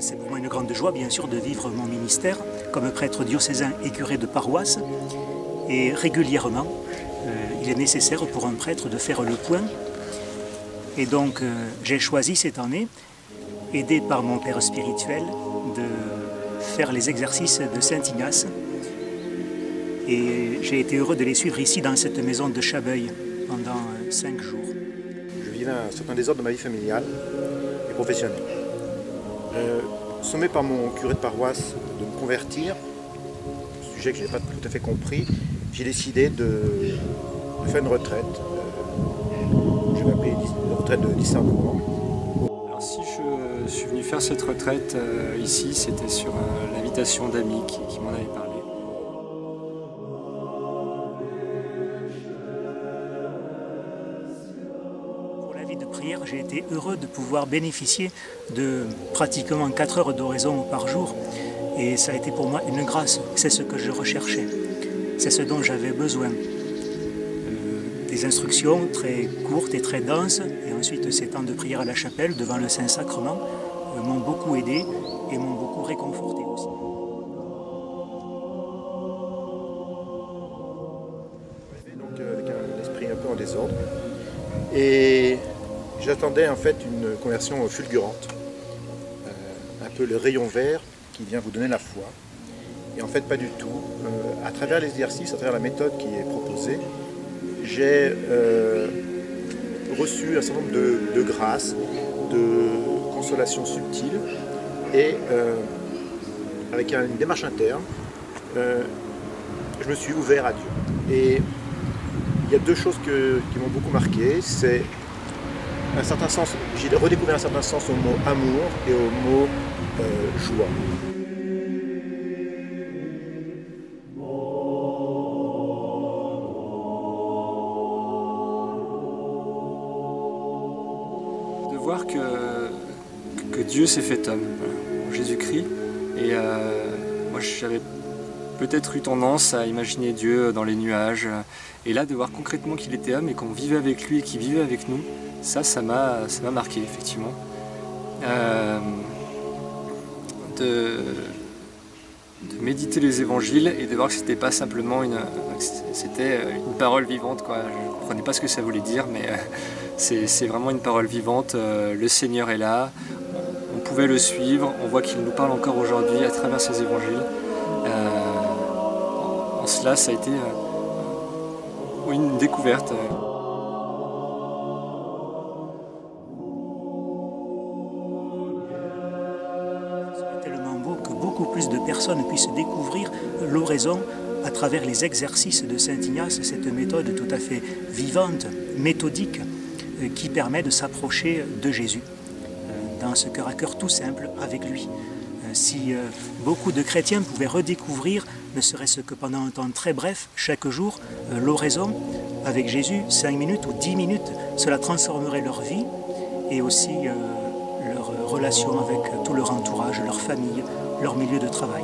C'est pour moi une grande joie, bien sûr, de vivre mon ministère comme prêtre diocésain et curé de paroisse. Et régulièrement, il est nécessaire pour un prêtre de faire le point. Et donc, j'ai choisi cette année, aidé par mon père spirituel, de faire les exercices de Saint Ignace. Et j'ai été heureux de les suivre ici, dans cette maison de Chabeuil, pendant 5 jours. Je vivais un certain désordre dans ma vie familiale et professionnelle. Sommé par mon curé de paroisse de me convertir, sujet que je n'ai pas tout à fait compris, j'ai décidé de faire une retraite. Je vais appeler une retraite de discernement. Alors si je suis venu faire cette retraite ici, c'était sur l'invitation d'amis qui m'en avaient parlé. De prière, j'ai été heureux de pouvoir bénéficier de pratiquement 4 heures d'oraison par jour et ça a été pour moi une grâce, c'est ce que je recherchais, c'est ce dont j'avais besoin. Des instructions très courtes et très denses et ensuite ces temps de prière à la chapelle devant le Saint-Sacrement m'ont beaucoup aidé et m'ont beaucoup réconforté aussi. Donc avec un esprit un peu en désordre et j'attendais en fait une conversion fulgurante, un peu le rayon vert qui vient vous donner la foi. Et en fait pas du tout. À travers l'exercice, à travers la méthode qui est proposée, j'ai reçu un certain nombre de grâces, de consolations subtiles et avec une démarche interne, je me suis ouvert à Dieu. Et il y a 2 choses qui m'ont beaucoup marqué, c'est un certain sens, j'ai redécouvert un certain sens au mot amour et au mot joie. De voir que Dieu s'est fait homme, voilà, Jésus-Christ. Et moi j'avais peut-être eu tendance à imaginer Dieu dans les nuages. Et là de voir concrètement qu'il était homme et qu'on vivait avec lui et qu'il vivait avec nous, ça m'a marqué effectivement. De méditer les évangiles et de voir que c'était pas simplement c'était une parole vivante, quoi. Je ne comprenais pas ce que ça voulait dire, mais c'est vraiment une parole vivante. Le Seigneur est là, on pouvait le suivre, on voit qu'il nous parle encore aujourd'hui à travers ces évangiles. En cela, ça a été une découverte. Beaucoup plus de personnes puissent découvrir l'oraison à travers les exercices de Saint Ignace, cette méthode tout à fait vivante, méthodique, qui permet de s'approcher de Jésus dans ce cœur à cœur tout simple avec lui. Si beaucoup de chrétiens pouvaient redécouvrir, ne serait-ce que pendant un temps très bref, chaque jour, l'oraison avec Jésus, 5 minutes ou 10 minutes, cela transformerait leur vie et aussi leur relation avec tout leur entourage, leur famille, leur milieu de travail.